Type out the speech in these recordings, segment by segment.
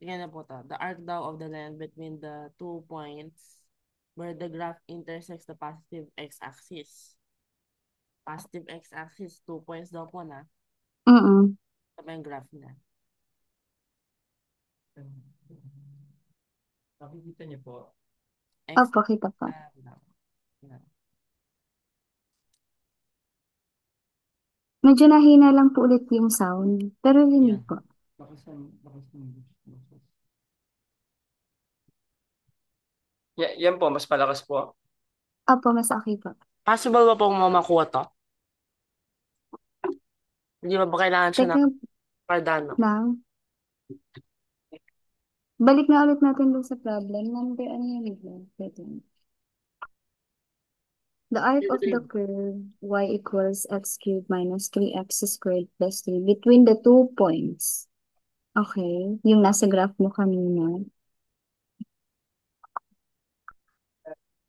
Tingnan na po to. The arc daw of the line between the 2 points where the graph intersects the positive x-axis. Positive x-axis, 2 points daw po na. Mm. Ito pa yung graph na. Nakikita niyo po. X Opo, kita po. daw. Yan. Medyo nahina lang po ulit yung sound. Pero rinig Yan. po. Yan po, mas palakas po. Opo, mas okay po. Possible ba pong mamakuha to? Hindi ba kailangan siya ng Teka Cardano? lang. Balik na ulit natin dun sa problem. Number, ano yun bigla? Wait lang. The arc of the curve y equals x cubed minus 3x squared plus 3 between the 2 points. Okay. Yung nasa graph mo kanina.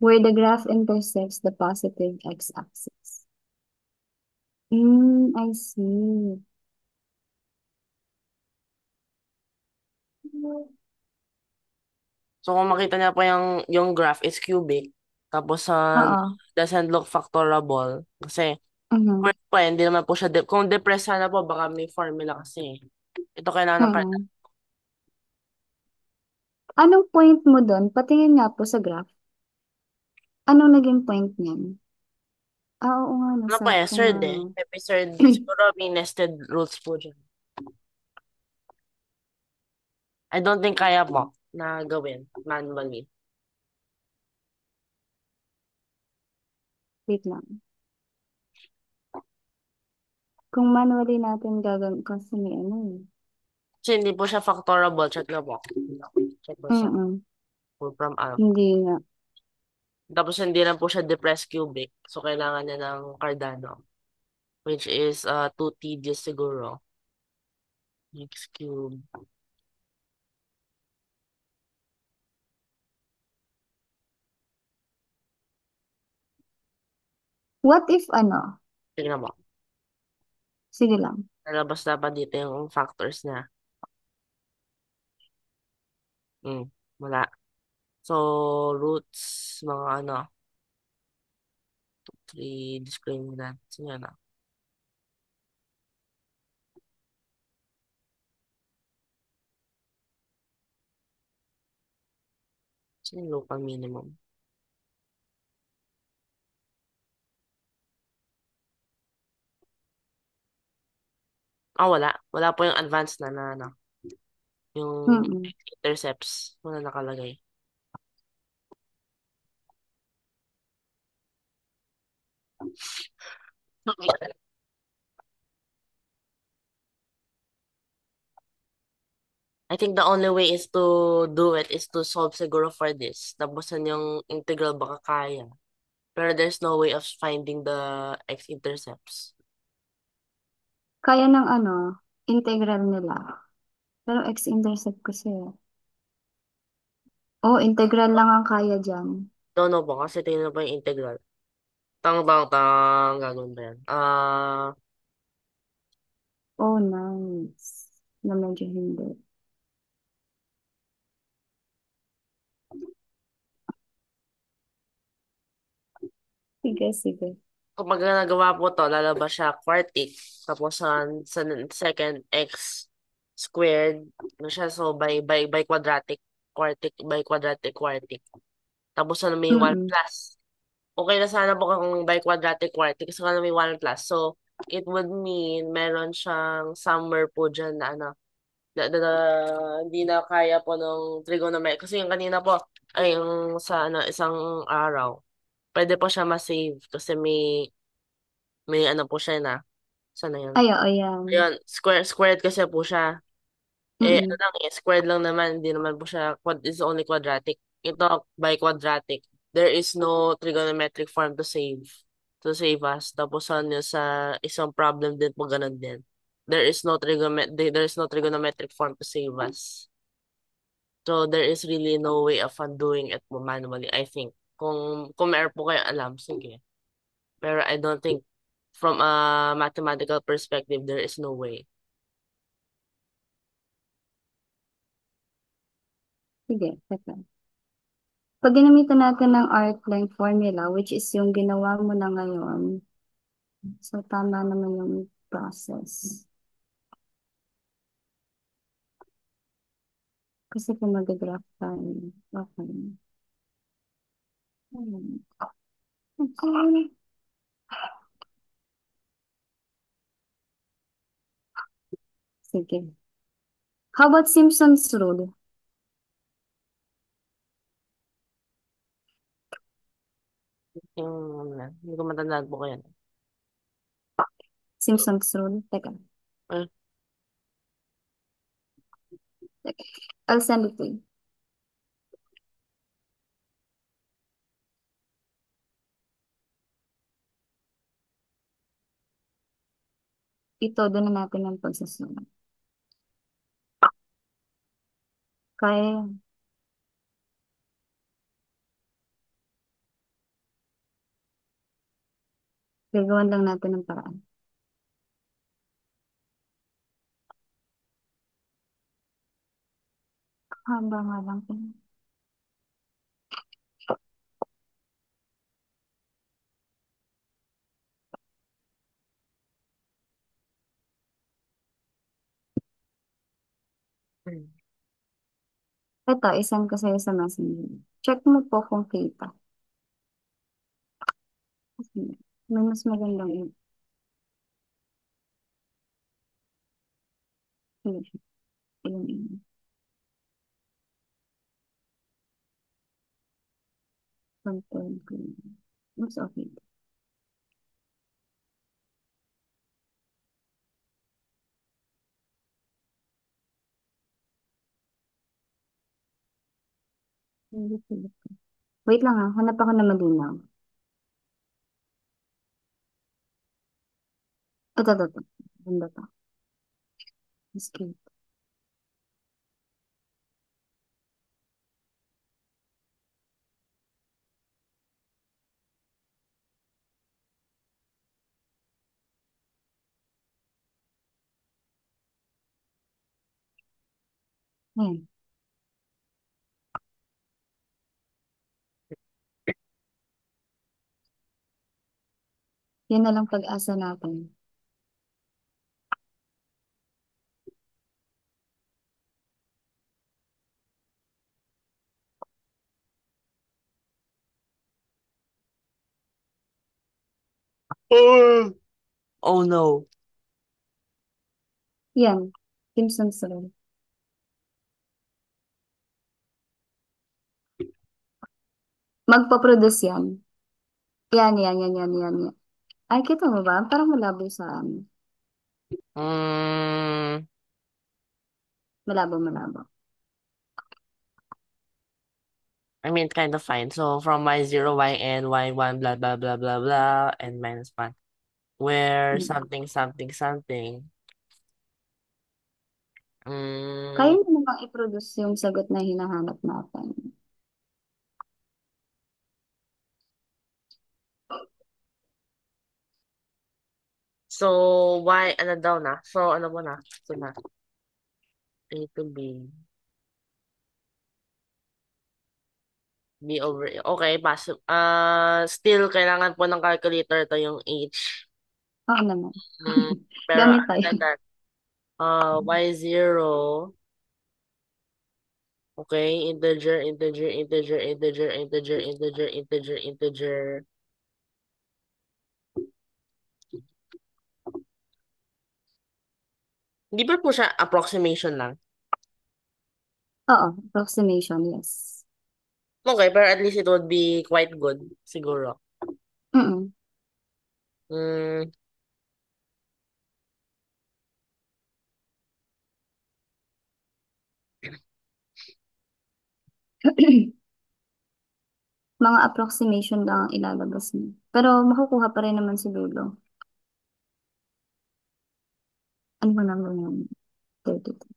Where the graph intersects the positive x-axis. I see. So kung makita niya po yung graph is cubic, tapos Oo. doesn't look factorable kasi Mhm. first po, hindi naman po siya kung depressed sana po baka may formula kasi. Ito kailangan ng Mhm. Anong point mo doon? Patingin nga po sa graph. Anong naging point niyan? Ah, oo nga, ano nasa po ko nga, third no. Happy third. Siguro may nested roots po dyan. I don't think kaya po na gawin manually. Wait lang. Kung manually natin gagawin, kasi may ano eh. Kasi hindi po siya factorable. Check na po. Check po siya. Mm-mm. Full from alpha. Hindi nga. Tapos hindi na po siya depressed cubic. So kailangan niya ng Cardano. Which is too tedious siguro. X cube. What if ano? Tingnan mo. Sige lang. Lalabas dapat dito yung factors niya. Wala. So, roots, mga ano, 3 discriminant. So, yan na. So, yung local minimum. Wala. Wala po yung advanced na ano. Yung Mm-mm. intercepts. Wala nakalagay. I think the only way is to do it is to solve siguro for this. Tapusan yung integral baka kaya. Pero there's no way of finding the x-intercepts. Kaya ng ano, integral nila. Pero x-intercept kasi. Oh, integral lang ang kaya dyan. Don't know ba? Kasi tingnan pa yung integral. Tang, tang, tang. Gagawin ba yan? Oh, nice. Na medyo hindi. Sige, sige. Kapag nagawa po to, lalabas siya quartic. Tapos sa second x squared, ano siya, so by quadratic, quartic, by quadratic, quartic. Tapos may 1 Mm-mm. plus. Okay na sana po kung by quadratic, quartic, kasi may 1 plus. So, it would mean meron siyang somewhere po dyan na ano, hindi na kaya po ng trigonometry. Kasi yung kanina po, ay yung sa ano, isang araw, pwede po siya ma-save kasi may ano po siya na. Sana yun? Ay, oo, yan. Ayun, squared kasi po siya. Ano Mm-mm. lang squared lang naman, hindi naman po siya, is only quadratic. Ito, by quadratic. There is no trigonometric form to save us. Tapos sa isang problem din po ganun din. There is no trigonometric form to save us. So there is really no way of undoing it mo manually, I think. Kung meron po kayo alam, sige. Pero I don't think from a mathematical perspective, there is no way. Sige, teka. Pag ginamitan natin ng arc length formula, which is yung ginawa mo na ngayon, so tama naman yung process. Kasi kung mag-graph tayo, okay. Hmm. Okay. Sige. How about Simpson's rule? Hindi ko matandaan po ko yan. Simpson's rule? Teka. Eh, Teka. I'll send it to you. Ito, doon na natin ang pagsasunod. Kaya, gagawan lang natin ng paraan. Haba nga lang. hmm. Ito, isend ko sa'yo sa messenger. Check mo po kung kita. May mas magandang yun. Content ko. Mas okay. Hindi pala. Wait lang ha, hanap ako na malinaw. Ito. Ganda to. Escape. Ayan. Yan na lang pag-asa natin. Oh, oh no. Yan. Simpsons rule. Magpa-produce yan. Yan. Ay, kita mo ba? Parang malabo sa ano. Mm, Malabo. I mean, kind of fine. So, from y0, yn, y1, blah, blah, blah, blah, blah, and minus 1. Where Hmm. something. Kaya Mm, mo namang i-produce yung sagot na hinahanap natin. so, ano daw na? So, ano mo na? So, na. A to B. B over A. Okay, still, kailangan po ng calculator to yung H. Oo naman. Pero, Gamit ano tayo. na that? Y0. Okay, integer. Hindi ba po siya approximation lang? Oo, approximation, yes. Okay, pero at least it would be quite good, siguro. Mm-mm. Mm, Mga approximation lang ang ilalabas mo. Pero makukuha pa rin naman si Dulo. Ano ba naman yung 32?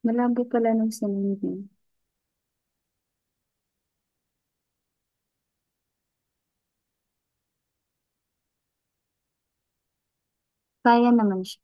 Malabo pala nung sinunod niya. Kaya naman siya.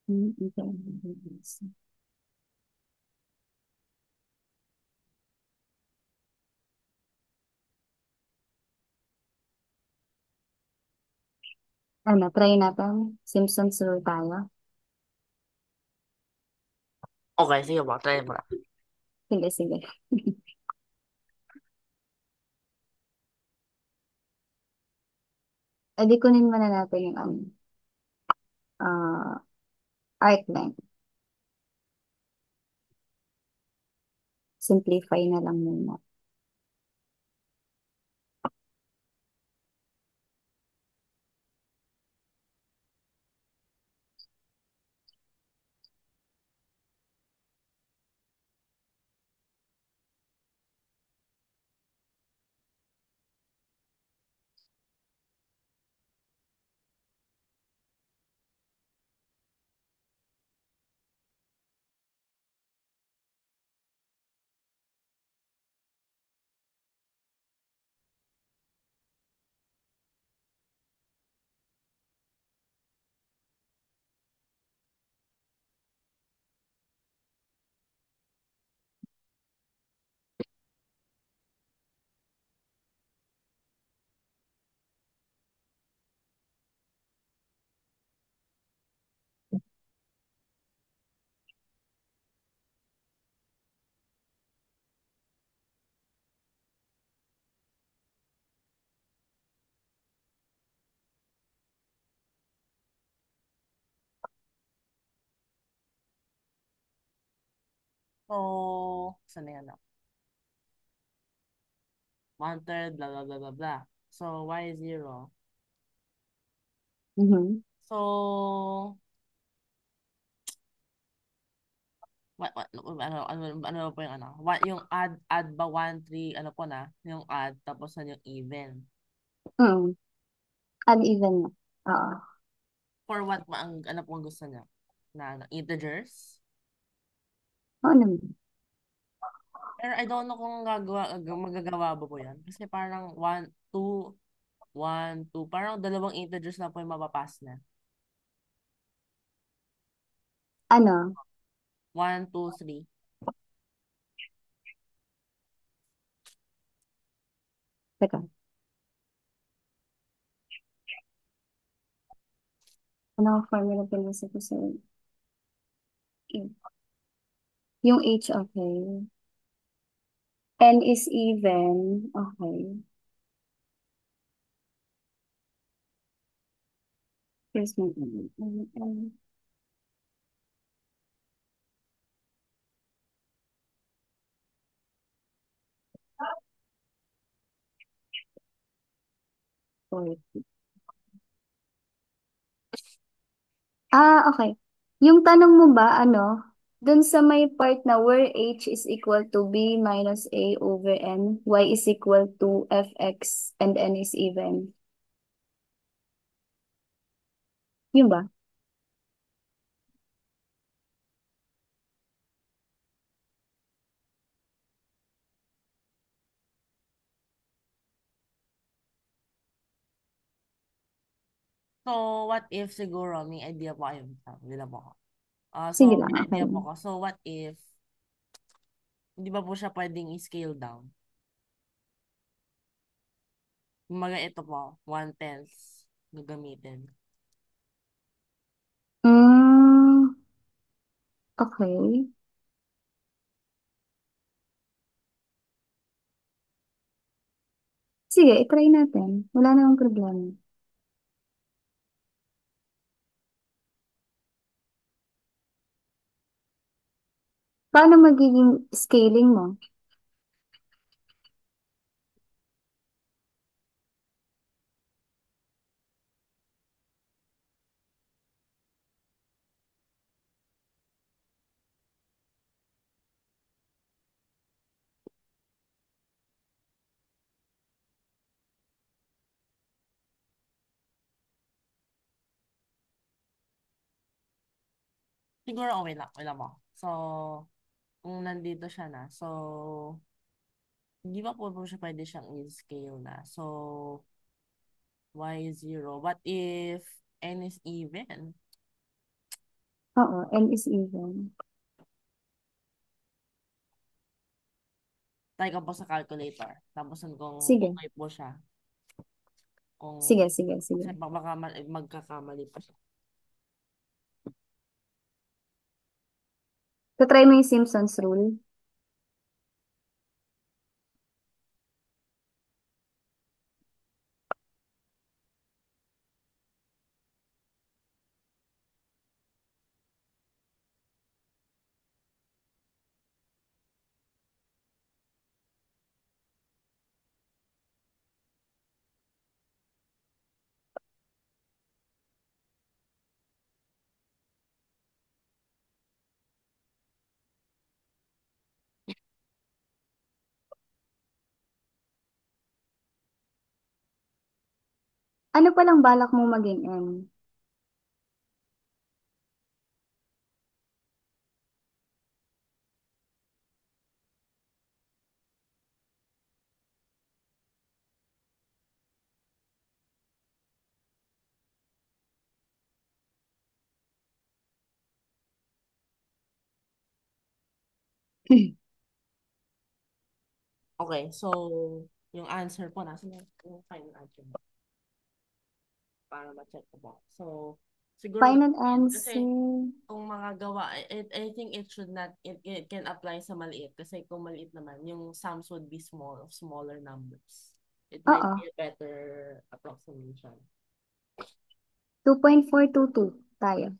Okay. Ano, try natin. Simpsons rule tayo. Okay, sige po. Try mo na. Sige, sige. Edi kunin muna natin yung arc length. Simplify na lang muna. So, saan na yan? 1/3, blah, blah, blah, blah, blah. So, y is 0. Mhm. So, ano po yung ano? Yung add ba 1, 3, ano po na? Yung add, tapos na yung even. Mm. Uneven na. Oo. For what ba ano po ang gusto niya? Na ano, integers? Oo naman. Pero I don't know kung magagawa ba po yan. Kasi parang 1, 2, 1, 2. Parang dalawang integers na po yung mapapas na. Ano? 1, 2, 3. Teka. Ano ang formula pinasa ko sa yung H, okay. N is even. Okay. Here's my N. 40. Okay. Yung tanong mo ba, dun sa may part na where H is equal to B minus A over N, Y is equal to Fx, and N is even. Yun ba? So, what if siguro, may idea po kayo. Hindi na po ako. Sige So, lang, may okay idea po lang. ako. So, what if, hindi ba po siya pwedeng i-scale down? Kumaga ito po, 1/10 gagamitin. Mm, okay. Sige, itry natin. Wala namang problema. Paano magiging scaling mo? Siguro, wait lang po. So, kung nandito siya na, so, hindi ba po siya pwede siyang i-scale na? So, y is 0. What if n is even? Oo, n is even. Try ko po sa calculator. Tapos kung Sige. tutuloy po siya. Kung Sige, sige, sige. kasi baka magkakamali pa siya. Tatry mo yung Simpsons rule. Ano palang balak mo maging n? Okay, so yung answer po, nasa na yung final answer mo para ma-check ko po. So, siguro Final kasi answer. kung makagawa, I think it should not, it can apply sa maliit. Kasi kung maliit naman, yung sums would be small, of smaller numbers. It might Oo, be a better approximation. 2.422 tayo.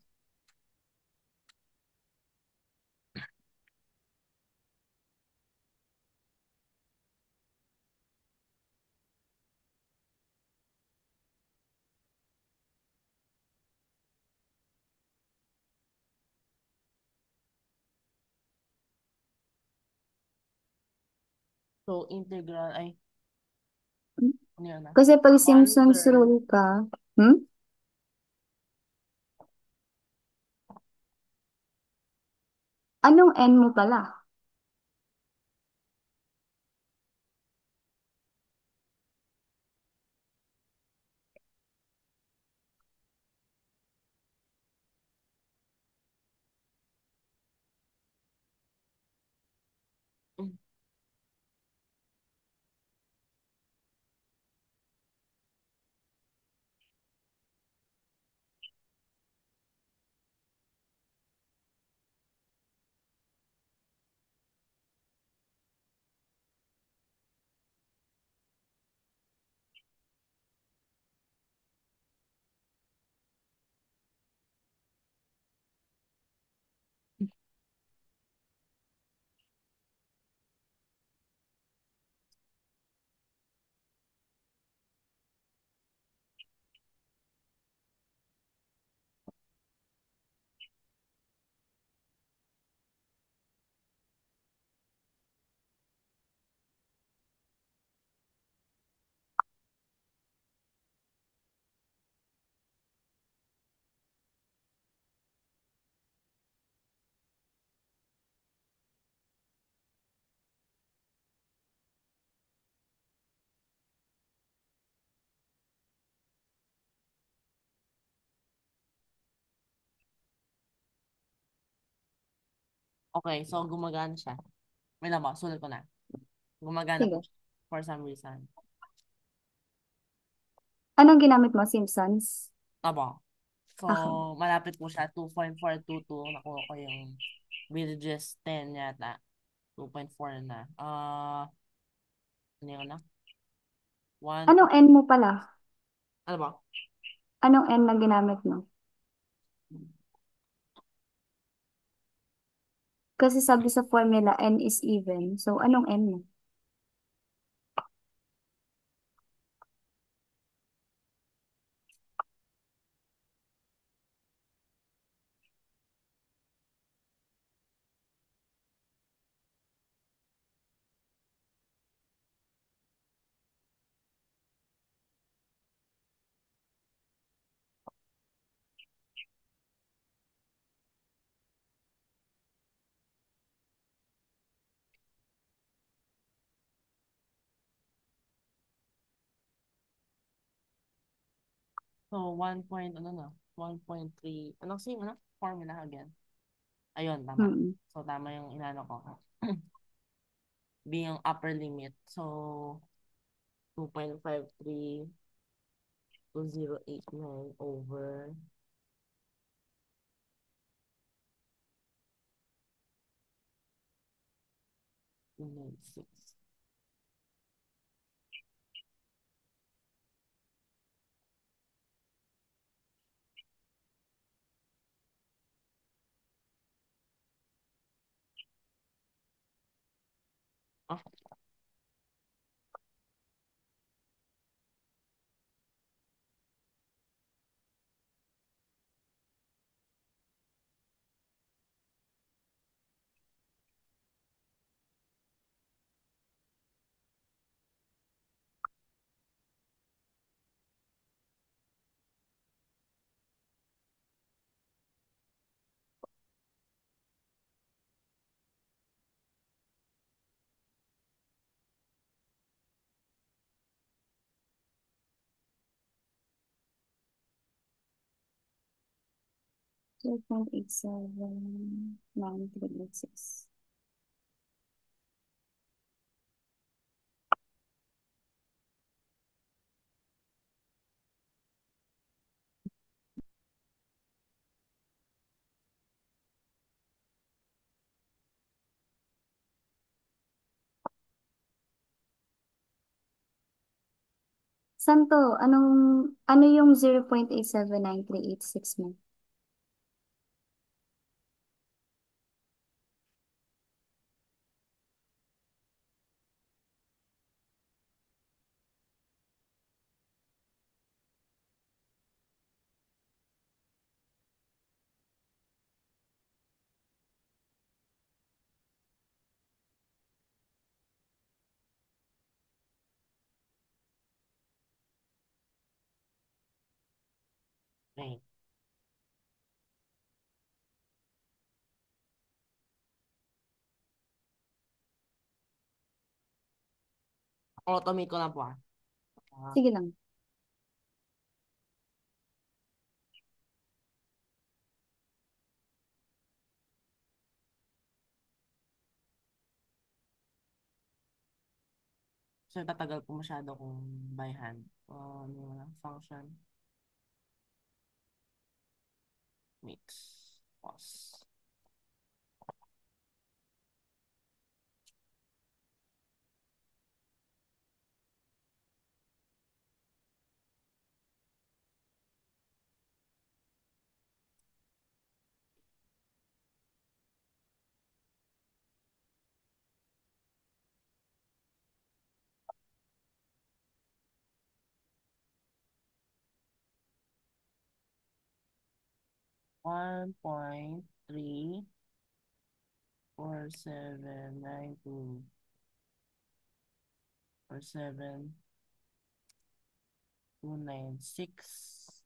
So, integral, ay, ano yun na? Kasi pag One Simpsons third, rule ka, hmm? Anong n mo pala? mm, okay, so gumagana siya. May lamang, sulat ko na. Gumagana po Sige. siya for some reason. Anong ginamit mo, Simpsons? Tama. So, Okay. malapit po siya. 2.422. Nakuha ko yung Bridges 10 yata. 2.4 na. Ano yun na? 1. Anong n mo pala? Ano ba? Anong n na ginamit mo? Kasi sabi sa formula, n is even. So, anong n mo? So, 1 point, ano na? 1.3. Ano kasi yung formula again? Ayun, tama. Mm. So, tama yung inano ko. B yung upper limit. So, 2.532089 over 296. Ah, Two point 879386. Santo, ano yung 0.879386 mo? okay. Automate ko na po ah. Sige lang. So, tatagal po masyado kung by hand. Ano na, function, mix, pause. One point three 4792 47296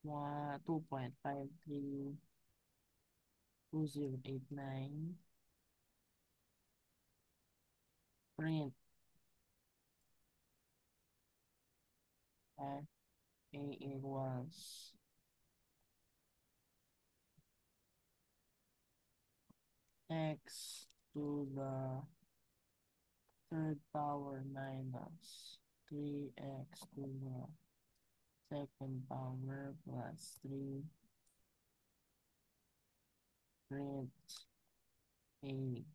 2.532089 print at A equals x to the third power minus 3x to the second power plus 3 print A.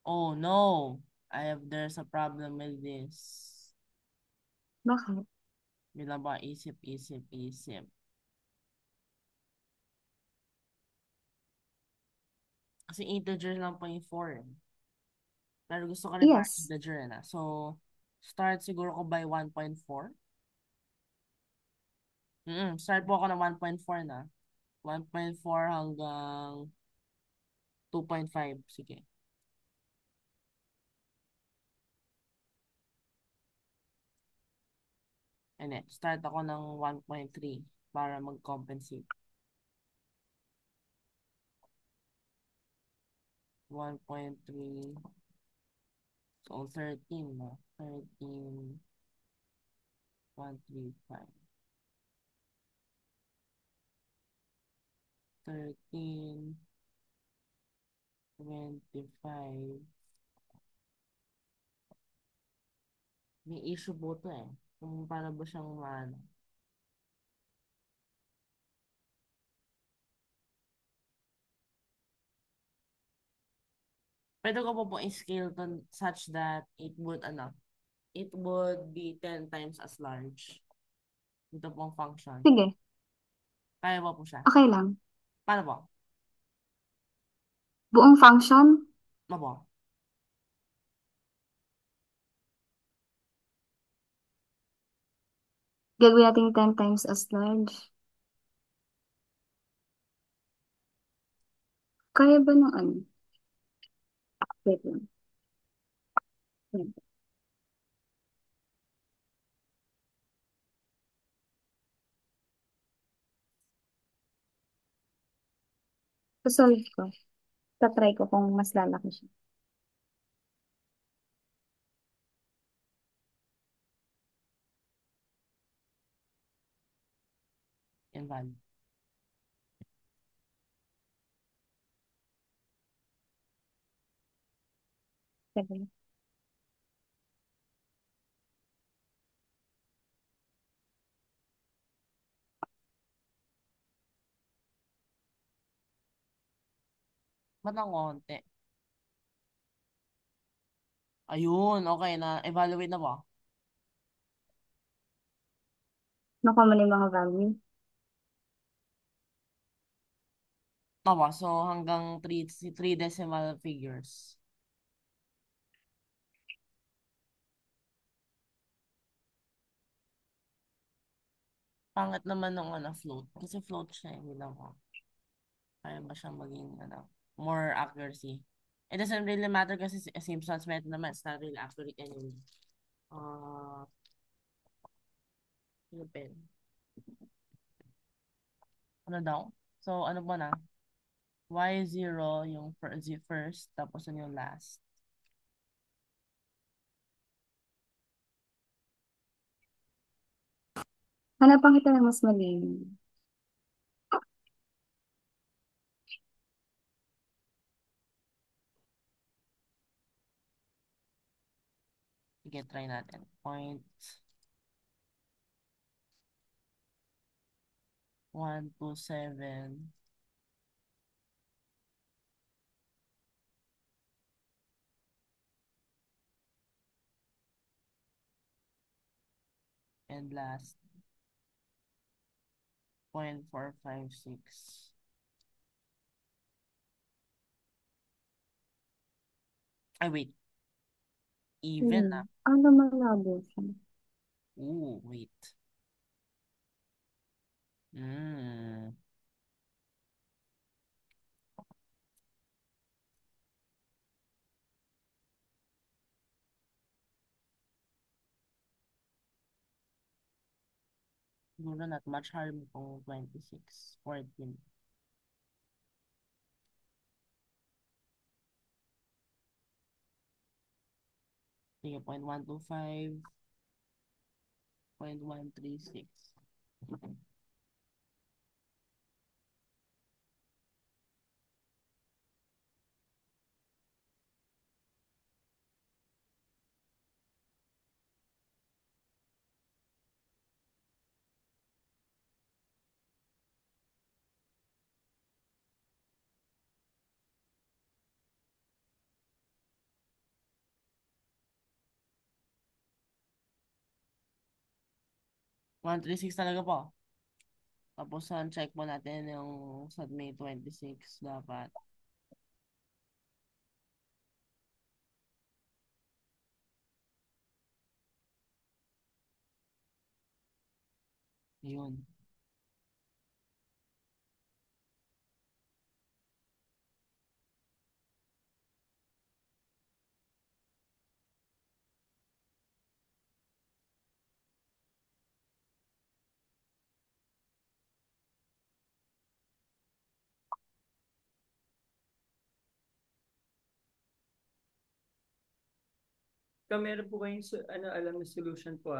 Oh no! There's a problem with this. Bakit? Bilang ba isip. Kasi integer lang po yung 4 eh. Pero gusto ko rin parang Yes. integer na. So, start siguro ko by 1.4. Start po ako ng 1.4 na. 1.4 hanggang 2.5. Sige. And then, start ako ng 1.3 para mag-compensate. 1.3. So, 13 na. 13. 135. 13, 25. May issue po to eh. Kung paano ba siyang maano. Pwede ko po i-scale to such that it would be 10 times as large. Ito pong function. Sige, Kaya ba po siya? okay lang. Paano po? Buong function, Ano po? gagawin natin 10 times as large. Kaya ba ng ano? Wait lang. Yan. Sasolve ko. Tatry ko kung mas lalaki siya. Invalid. Sige. Ba't ang konti? Ayun, okay na. Evaluate na po. Nakuha mo na yung mga value. Tawa, so hanggang 3 decimal figures. Pangit naman ng float. Kasi float siya, hindi lang ko. Kaya ba siyang maging more accuracy? It doesn't really matter kasi Simpson's method naman, it's not really accurate anyway. Ano pen? Ano daw? So, ano ba na? Y0 yung first, tapos yun yung last. Hanapan kita ng mas malinis. Sige, try natin. Point 127. And last, 0.456. Ay, wait. Even ah. Ano malabo siya? Ooh, wait. Hmm. Siguro not much higher kung 26, 14. Sige, 0.125, 0.136. 136 talaga po. Tapos, check po natin yung sa May 26 dapat. Yun. Kung meron po kayong alam na solution po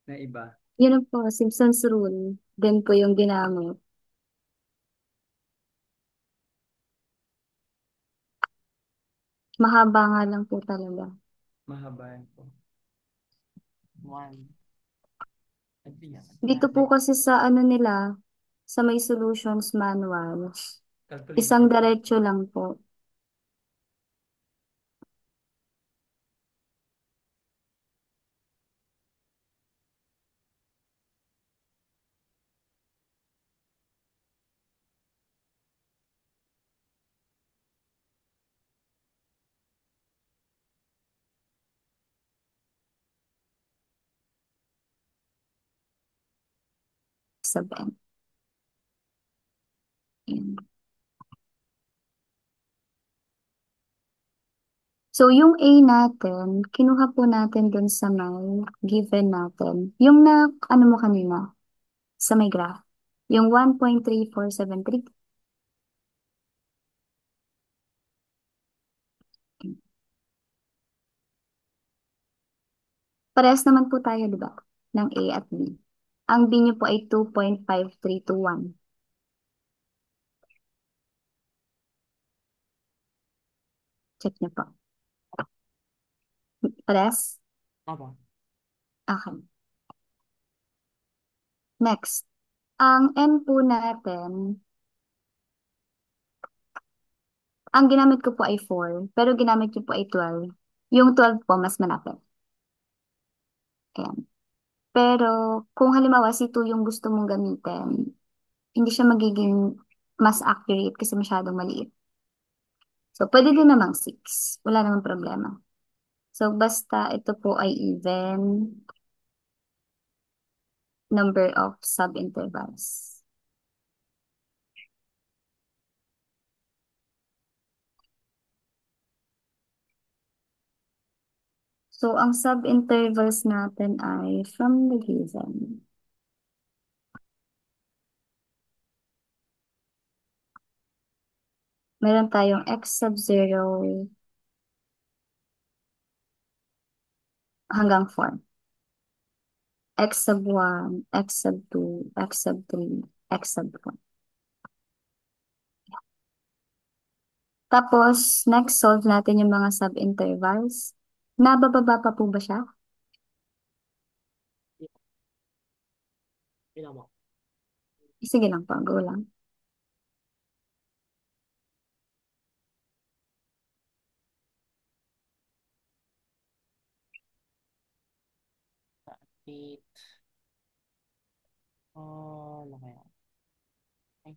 na iba. Yun po, Simpson's rule. Din po yung ginamit. Mahaba nga lang po talaga. Mahaba yan po. One. Ito yan. Dito po kasi sa ano nila, sa may solutions manual, isang Calculated. diretso lang po. Sabihin. Ayan. So, yung A natin, kinuha po natin dun sa may given natin. Yung na, ano mo kanina, sa may graph. Yung 1.3473. Parehas naman po tayo, di ba? Ng A at B. Ang B niyo po ay 2.5321. Check niyo po. Parehas? Opo. Okay. Next. Ang N po natin, ang ginamit ko po ay 4, pero ginamit ko po ay 12. Yung 12 po, mas malapit. Ayan. Pero kung halimbawa si 2 yung gusto mong gamitin, hindi siya magiging mas accurate kasi masyadong maliit. So, pwede din namang 6. Wala namang problema. So, basta ito po ay even number of subintervals. So, ang subintervals natin ay from the given. Meron tayong x sub 0 hanggang 4. X sub 1, x sub 2, x sub 3, x sub 4. Tapos, next, solve natin yung mga sub-intervals. Nabababa pa po ba siya? Ilan mo? Sige lang po, go lang. Eight. Oh, ano kaya? Ay,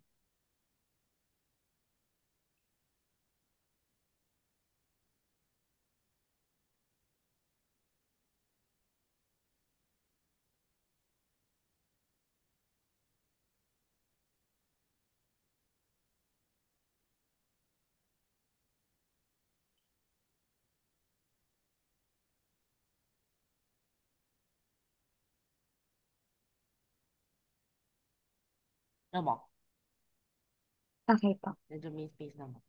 ano mo? Okay po. Medyo may space naman.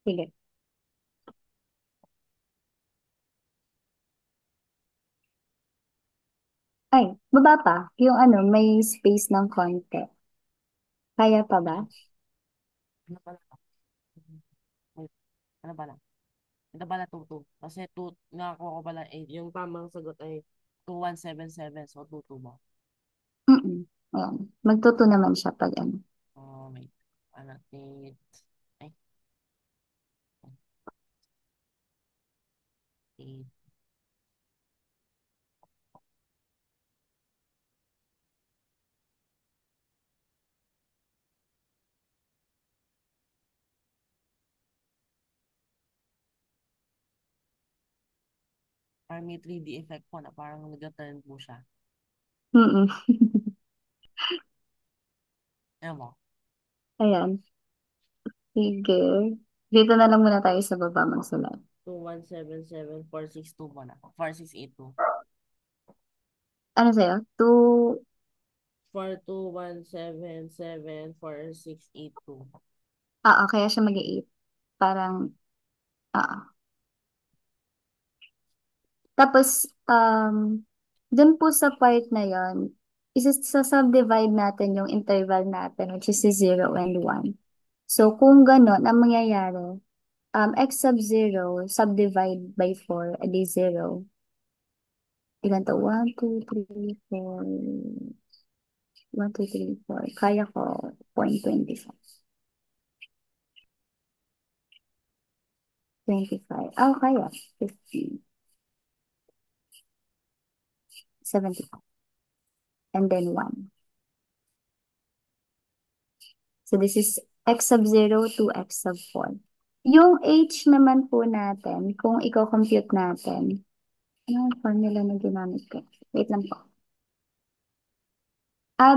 Sige. Ay, baba pa. Yung ano, may space ng konti. Kaya pa ba? Ano pala? Wait, ano pala? Ito pala 2-2. Kasi 2, nakakuha ko pala 8. Yung tamang sagot ay 2177. So, 2-2 mo. Mm-mm. Ayan. Magtuto naman siya pag ano. Oh, wait. Ano, 8. Ay, 8. Parang may 3D effect po na parang nag-turn po siya. Mm-mm. Ano mo? Ayan. Sige. Dito na lang muna tayo sa baba magsulat. 2177462 mo na. 4682. Ano sa'yo? 2, 421774682. kaya siya mag-8. Parang, ah. Tapos, dun po sa part na yon, isa-subdivide natin yung interval natin, which is 0 and 1. So, kung gano'n, ang mangyayari, x sub 0, subdivide by 4, edi 0. Ilan to? 1, 2, 3, 4. 1, 2, 3, 4. Kaya ko, 0.25. 25. Oh, kaya. 50. 75. And then 1. So, this is x sub 0 to x sub 4. Yung h naman po natin, kung i-compute natin, ano ang formula na ginamit ko? Wait lang po.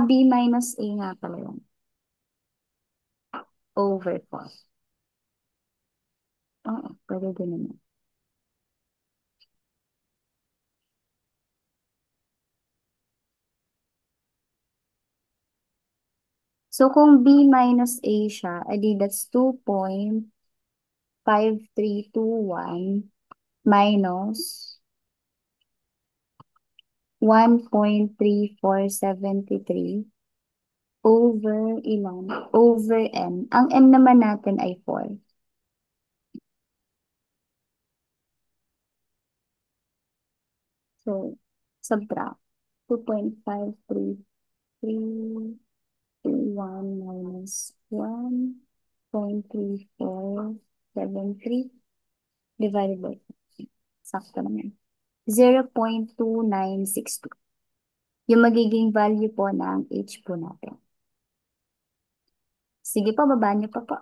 B minus a nga pala yun. Over 4. Oo, pwede din naman. So, kung b minus a siya, edi that's 2.5321 minus 1.3473 over ilan? Over n. Ang n naman natin ay 4. So, subtract. 2.5321 minus 1.3473 divided by, sakto naman, 0.2962. Yung magiging value po ng h po natin. Sige po, babaan niyo pa po.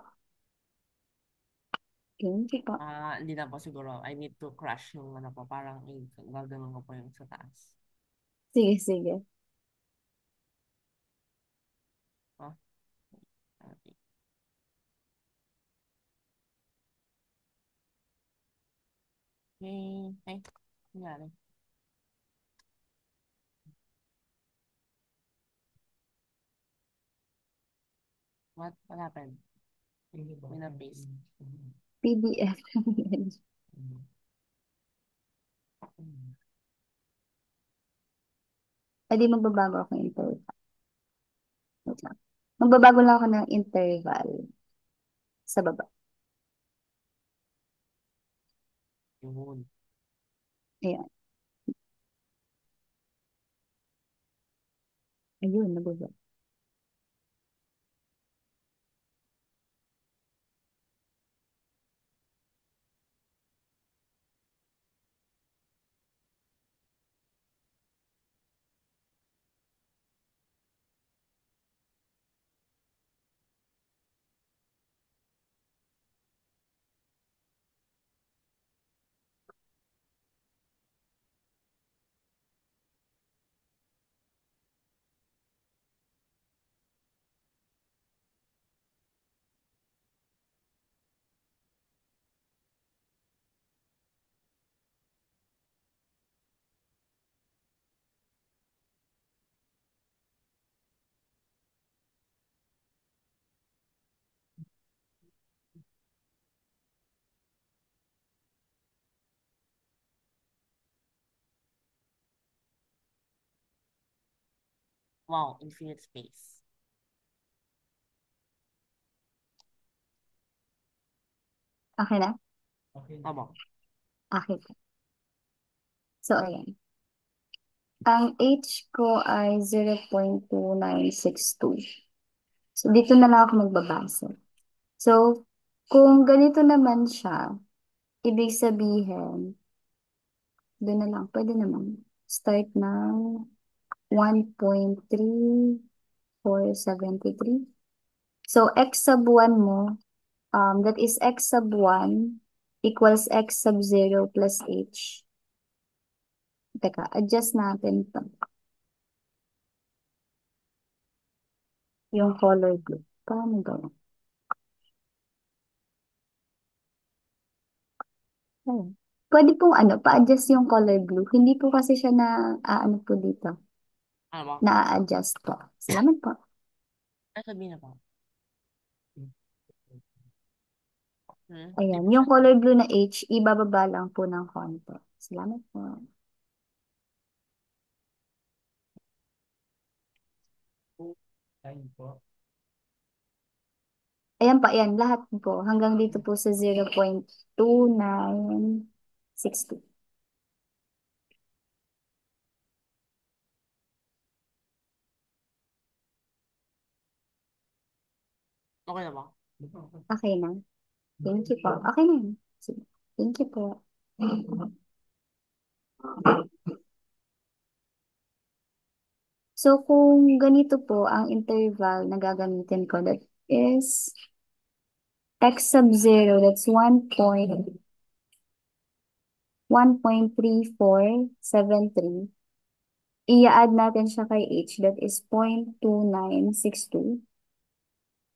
Thank you po. Hindi na po siguro. I need to crush yung ano po. Parang gagawin ko po yung sa taas. Sige, sige. Oh, okay. Okay. Ay, nangyari. What happened? May na-paste. PDF. Edi magbabago ako ng interval. Wait lang. Magbabago lang ako ng interval sa baba. Yun. Ayan. Ayun, nababa. Wow, infinite space. Okay na? Tama. Okay. So, ayan. Ang h ko ay 0.2962. So, dito na lang ako magbabase. So, kung ganito naman siya, ibig sabihin, doon na lang, pwede naman. Start ng 1.3473. So, x sub 1 mo, that is x sub 1 equals x sub 0 plus h. Teka, adjust natin ito. Yung color blue. Paano gawin? Ayun. Pwede pong pa-adjust yung color blue. Hindi po kasi siya na, ano po dito, Ano ba? na-adjust po. Salamat po. Ay, sabihin na po. Hindi Ayan, po yung siya. color blue na H, ibababa lang po ng konti. Salamat po. Time po. Ayan pa, ayan, lahat po. Hanggang dito po sa 0.2962. Okay na ba? Okay na. Thank you po. Okay na yun. Sige. Thank you po. So, kung ganito po ang interval na gagamitin ko, that is x sub 0, that's 1.3473. I-add natin siya kay h, that is 0.2962.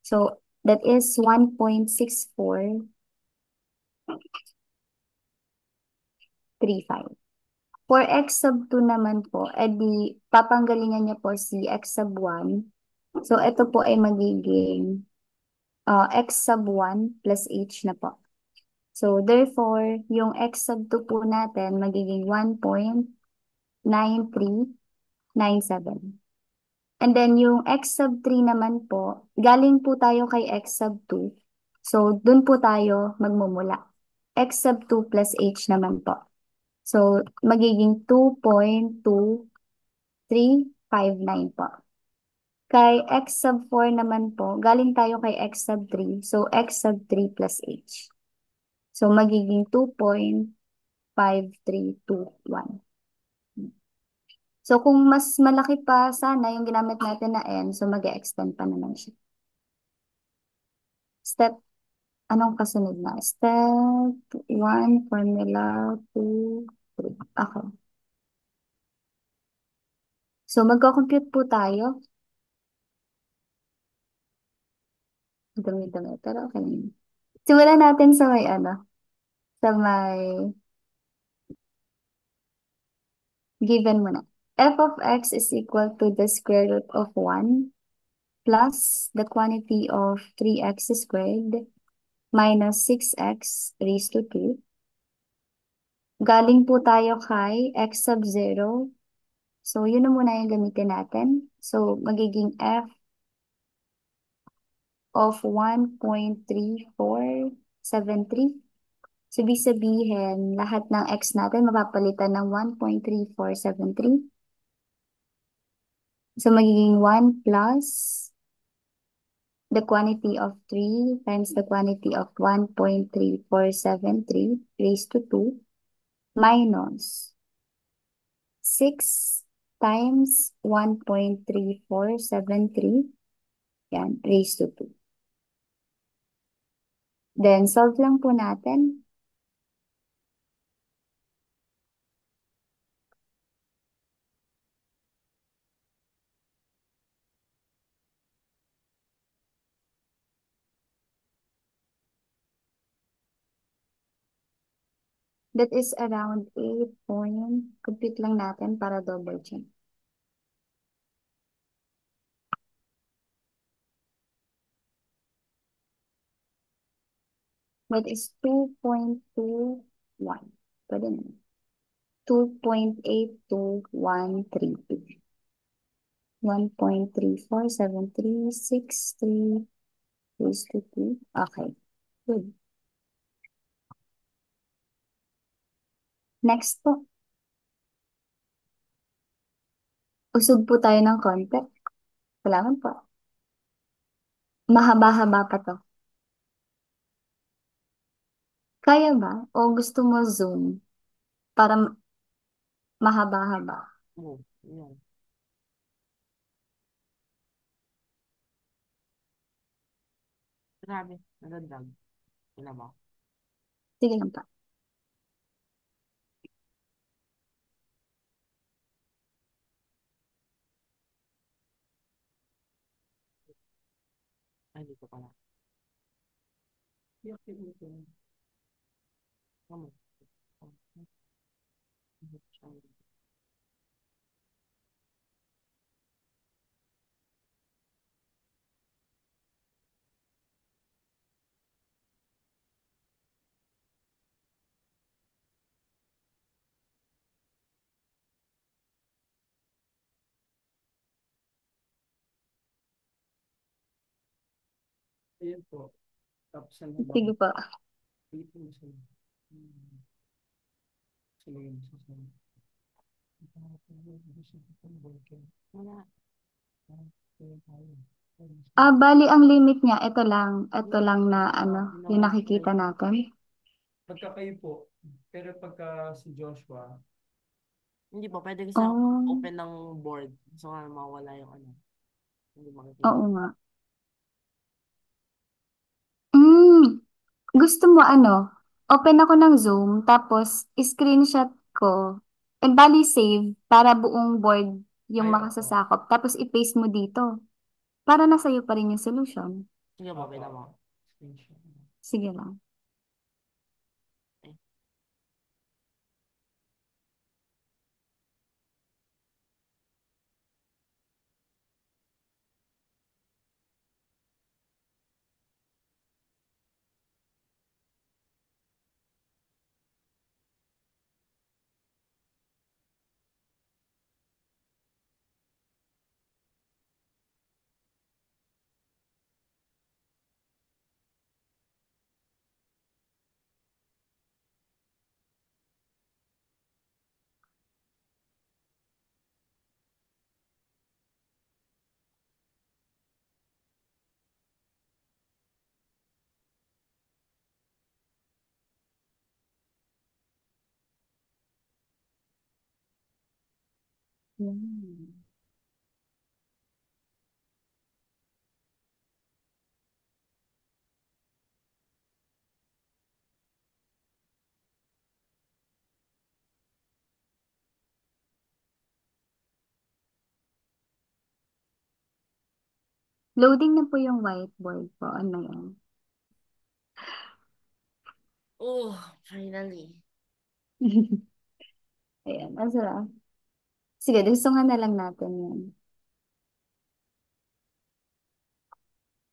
So, that is 1.6435. For x sub 2 naman po, edi papanggalingan niya po si x sub 1. So, ito po ay magiging x sub 1 plus h na po. So, therefore, yung x sub 2 po natin magiging 1.9397. And then, yung x sub 3 naman po, galing po tayo kay x sub 2. So, dun po tayo magmumula. X sub 2 plus h naman po. So, magiging 2.2359 po. Kay x sub 4 naman po, galing tayo kay x sub 3. So, x sub 3 plus h. So, magiging 2.5321. So, kung mas malaki pa sana yung ginamit natin na n, so mag-extend pa naman siya. Step, anong kasunod na? Step 1, formula 2, 3. Okay. So, magko-compute po tayo. Dumi-dumi, pero okay na yun. Simulan natin sa may sa may given muna. F of x is equal to the square root of 1 plus the quantity of 3x squared minus 6x raised to 2. Galing po tayo kay x sub 0. So, yun na muna yung gamitin natin. So, magiging f of 1.3473. So, ibig sabihin, lahat ng x natin mapapalitan ng 1.3473. So, magiging 1 plus the quantity of 3 times the quantity of 1.3473 raised to 2 minus 6 times 1.3473, yan, raised to 2. Then, solve lang po natin. That is around 8 point. Compute lang natin para double check. That is 2.21. Pwede na. 2.8213. 1.347363 raised to 2. Okay, good. Next po. Usog po tayo ng konti. Salamat po. Mahaba-haba pa to. Kaya ba? O gusto mo zoom para mahaba-haba? Oh, yan. Grabe, nagagdag. Yun na ba? Sige lang pa. Ay, dito pala. Tama. Ayun po. Tapos ano ba? Sige po. Dito mo sa... Sige, sa sa... Wala. Bali ang limit niya, ito lang na ano, yung nakikita Pinaka-type. natin. Pagka kayo po, pero pagka si Joshua, Hindi po, pwede kasi ako Oh, open ng board. So, nga mawala yung ano. Hindi makikita. oo nga. Mm, gusto mo ano, open ako ng Zoom, tapos screenshot ko, and bali save, para buong board yung ay, opo. makasasakop, tapos i-paste mo dito, para nasa iyo pa rin yung solution. Sige po, Opo. kita mo. Screenshot. Sige lang. Eh, Yan. Loading na po yung whiteboard po. Ano yan? Oh, finally. Ayan, asara. Sige, gusto nga na lang natin yan.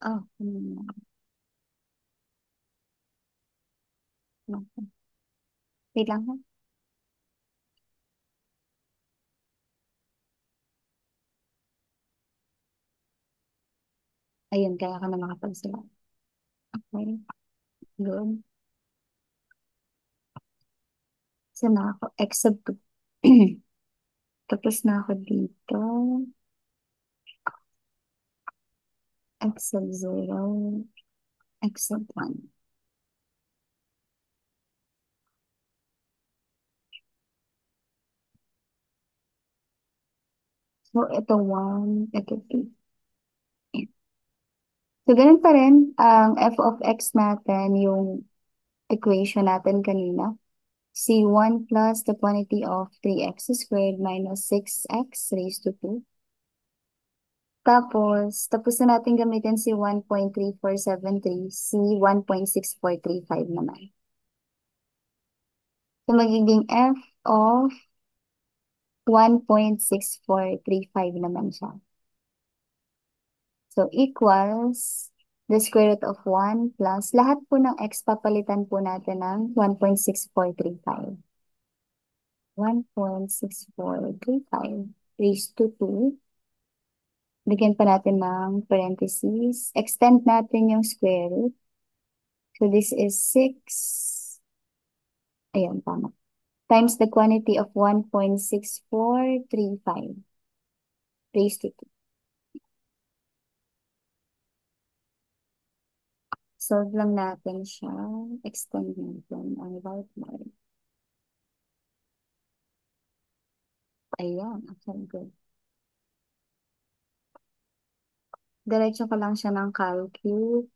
Oh, wait lang ha. Ayun, kaya ka na makapagsulat. Okay, good. So na ako, except to. Tapos na ako dito. Except 0, except 1. So, ito 1, ito 2. So, ganun pa rin, ang f of x natin, yung equation natin kanina. C1 plus the quantity of 3x squared minus 6x raised to 2. Tapos na natin gamitin si 1.3473, si 1.6435 naman. So, magiging f of 1.6435 naman siya. So, equals the square root of 1 plus, lahat po ng x papalitan po natin ng 1.6435. 1.6435 raised to 2. Bigyan pa natin ng parentheses. Extend natin yung square root. So, this is 6. Ayan, tama. Times the quantity of 1.6435 raised to 2. Solve lang natin siya. Extend natin ang whiteboard. Ayan, okay, good. Diretso ko lang siya ng calculate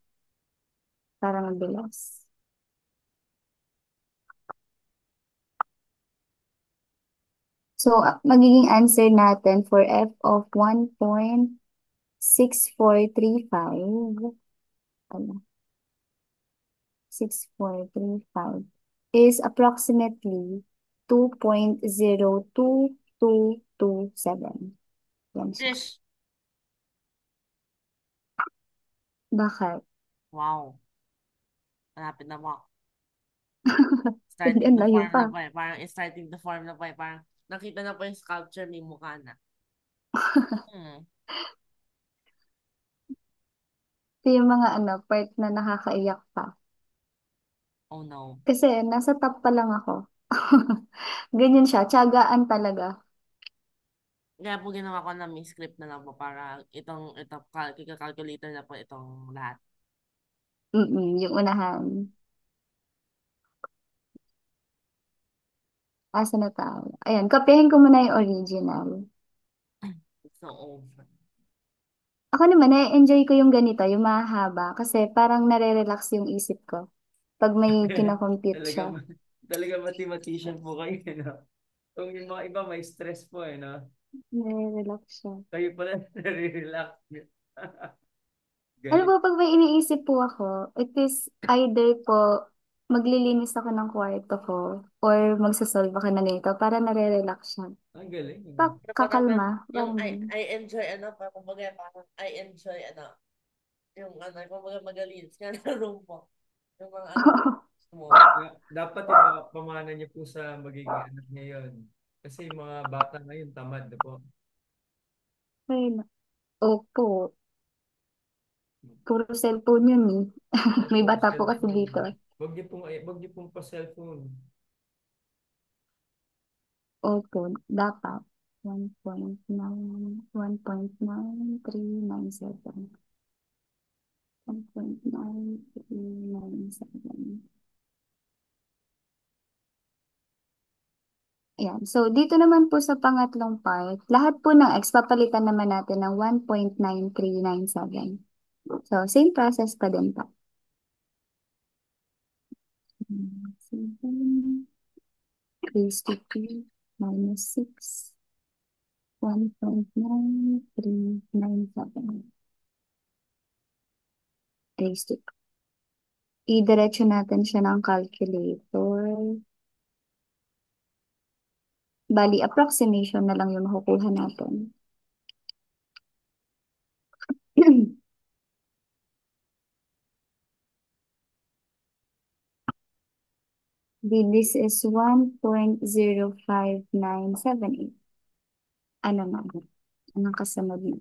para mabilis. So, magiging answer natin for f of 1.6435, ano, 6435 is approximately 2.02227. Yan siya. Trish. Bakit? Wow. Malapit na po. Hindi, Starting ang to layo form pa. na po eh. Parang starting to form na po eh. Parang nakita na po yung sculpture, may mukha na. Hmm. Ito yung mga part na nakakaiyak pa. Oh no. Kasi nasa top pa lang ako. Ganyan siya, tiyagaan talaga. Kaya po ginawa ko na may script na lang po para calculator na po itong lahat. Yung unahan. Asa na tayo? Ayan, kapehin ko muna yung original. It's so over. Ako naman, enjoy ko yung ganito, yung mahaba. Kasi parang nare-relax yung isip ko pag may kinakompute siya. Talagang, talagang mathematician po kayo, no? Kung yung mga iba may stress po, no? Nare-relax siya. Kayo pala nare-relax. Ano Galing. po, pag may iniisip po ako, it is either po maglilinis ako ng kwarto ko or magsasolve ako ng ganito para nare-relax siya. Ang galing. Pak, Pero parang kakalma. yung Parang ganun. I enjoy kumbaga parang I enjoy yung kumbaga magalinis nga ng room mo. Yung mga gusto mo. Dapat iba pamana niyo po sa magiging anak niya yun. Kasi yung mga bata ngayon tamad na po. Ayun. Opo, puro cellphone yun eh. May Puro bata po kasi cellphone. dito. Wag niyo pong pa-cellphone. Opo, dapat. 1.9, 1.9397. 1.9397. Ayan. So, dito naman po sa pangatlong part, lahat po ng x papalitan naman natin ng 1.9397. So, same process pa din pa. 7 raised to 2 minus 6, 1.9397 raised to 2. I-diretso natin siya ng calculator. Bali, approximation na lang yung makukuha natin. This is 1.05978. Ano na? Anong kasunod na?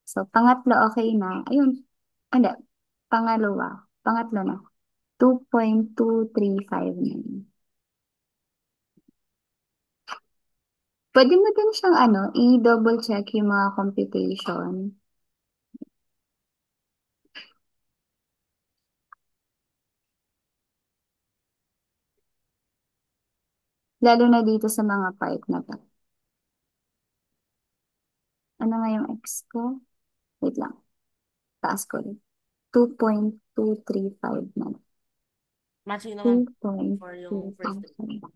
So, pangatlo, okay na. Ayun. Hindi. Pangalawa. Pangatlo na. 2.2359. Pwede mo din siyang i-double check yung mga computation. Lalo na dito sa mga part na to. Ano nga yung x ko? Wait lang. Taas ko rin. 2.235 na. Matching naman for yung first three. 2.235.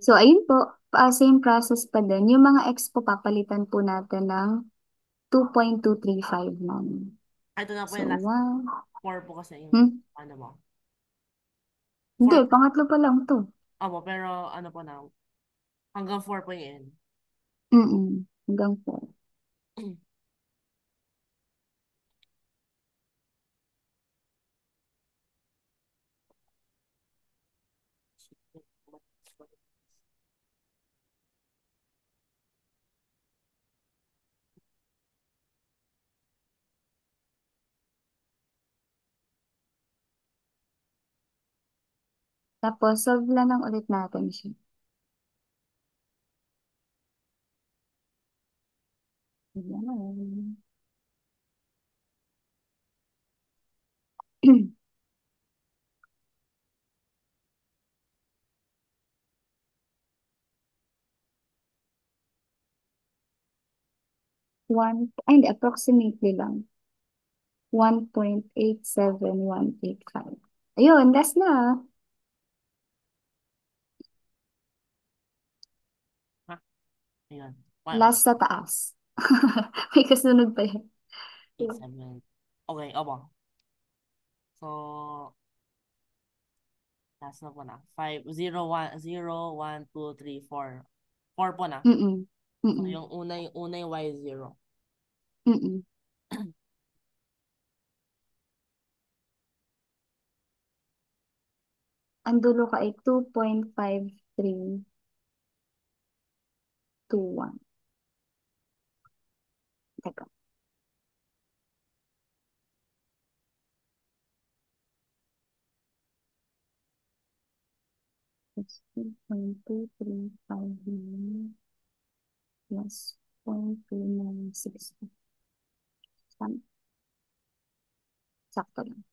So, ayun po. Same process pa din. Yung mga x po, papalitan po natin ng 2.2359. Ito na po So, yung last 1. 4 po kasi yung Hmm? ano mo. Hindi, 4. pangatlo pa lang to. Opo, pero ano po na. Hanggang 4 po yung end. Hanggang 4. Tapos, solve lang ulit natin siya. Ayan. 1, ay, hindi, approximately lang. 1.87185. Ayun, last na. Ha? Ayun. Last sa taas. May kasunod pa yan. 8, 7. Okay, opo. So, last na po na. 5, 0, 1, 0, 1, 2, 3, 4. 4 po na. Mm-mm. So, Mm-mm. yung una yung Y0. Mm-mm. Ang dulo ka ay 2.53. 2, 1. Teka. It's 2.2359 plus 0.2960. Tama. Sakto lang.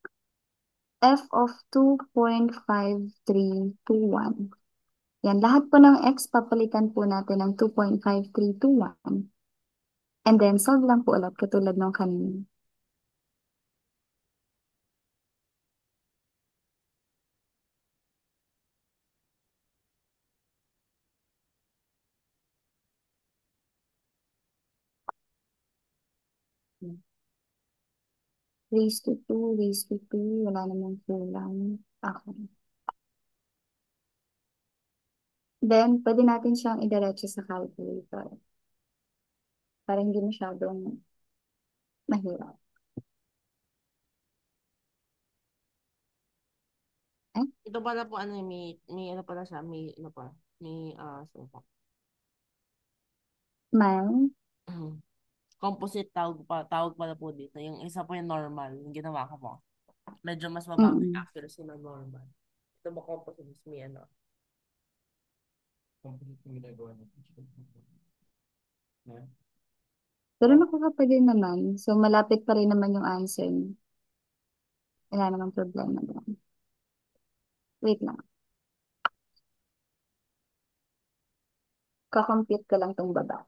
F of 2.5321. Yan, lahat po ng x papalitan po natin ng 2.5321. And then, solve lang po ulit katulad ng kanina. Raised to 2, raised to 2, wala namang kulang. Okay. Then, pwede natin siyang idiretso sa calculator para hindi masyadong mahirap. Eh, Ito pala po, ano, may ano pala siya, ano pa, so, man, composite tawag pala po dito. Yung isa po yung normal, yung ginawa ko po. Medyo mas mababa yung mm. accuracy ng normal. Ito mo composite is may ano. Complete yung ginagawa natin. Na? Pero Oh, nakakapagin naman. So, malapit pa rin naman yung answer niya. Wala namang problema doon. Wait lang. Kakompute ko lang tong baba.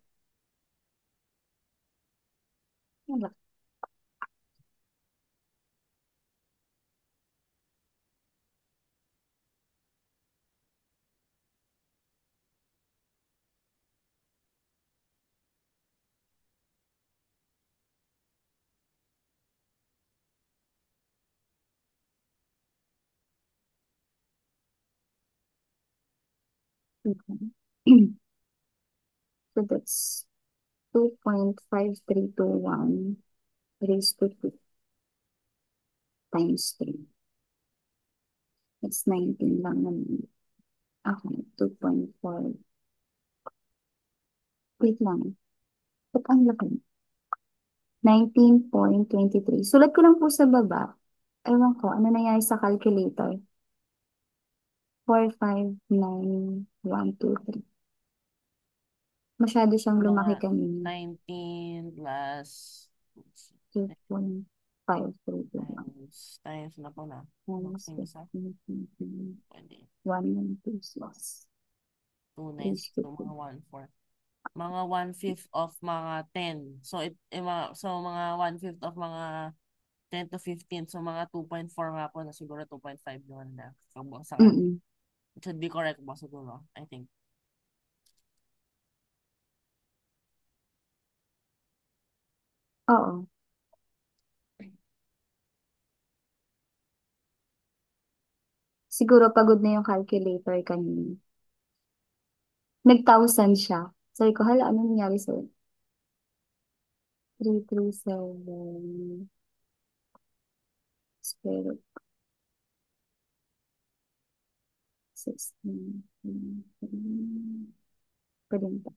Wala. Okay. So, that's 2.5321 raised to 2 times 3. That's 19 lang naman. Okay, 2.4. Wait lang. Ba't ang laki? 19.23. Sulat ko lang po sa baba. Ewan ko, ano nangyari sa calculator? 459,123. Masyado siyang Mga lumaki kanina. 19 plus 2.531 times na po na. minus Yung isa, 15.1 pwede. 126 2 nines, raised to so 2. mga 1/4. Mga 1/5 of mga 10. So, mga 1/5 of mga 10 to 15. So, mga 2.4 nga po na siguro 2.5 yun na. So, sa kanya. Mm-mm. It should be correct po siguro, I think. Oo. Siguro pagod na yung calculator kanina. Nag-thousand siya. Sabi ko, hala, ano nangyari sa'yo? 337 square root 16. Pwede ba?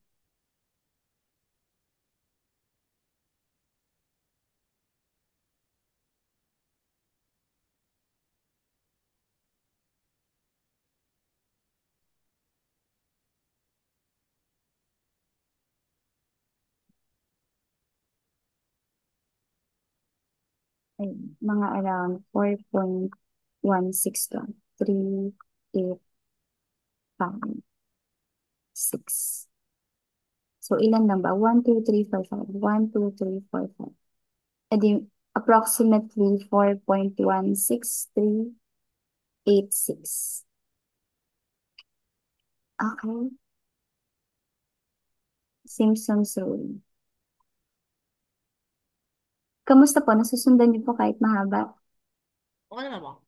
Ayun, mga around 4.161. 3,856. So, ilan lang ba? 1, 2, 3, 4, 5. 1, 2, 3, 4, 5. E di, approximately 4.16386. Okay. Simpsons rule. Kamusta po? Nasusundan niyo po kahit mahaba? Okay naman po.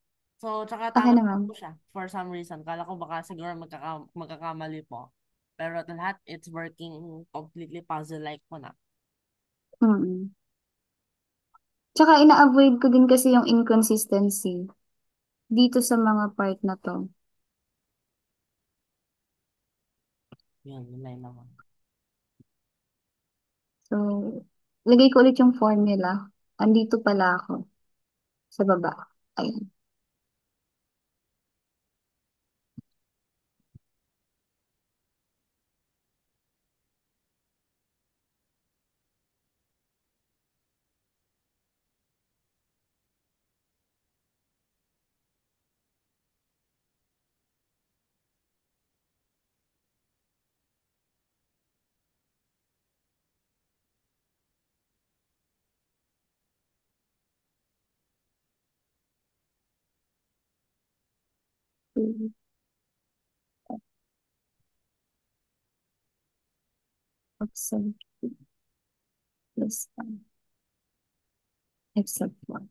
So, tsaka Okay tama po naman. siya. For some reason. Kala ko baka siguro magkakamali po. Pero lahat, it's working completely puzzle-like po na. Mm. Tsaka ina-avoid ko din kasi yung inconsistency dito sa mga part na to. Yun, yun lang naman. So, lagay ko ulit yung formula. Andito pala ako sa baba. Ayan. Except plus except 1.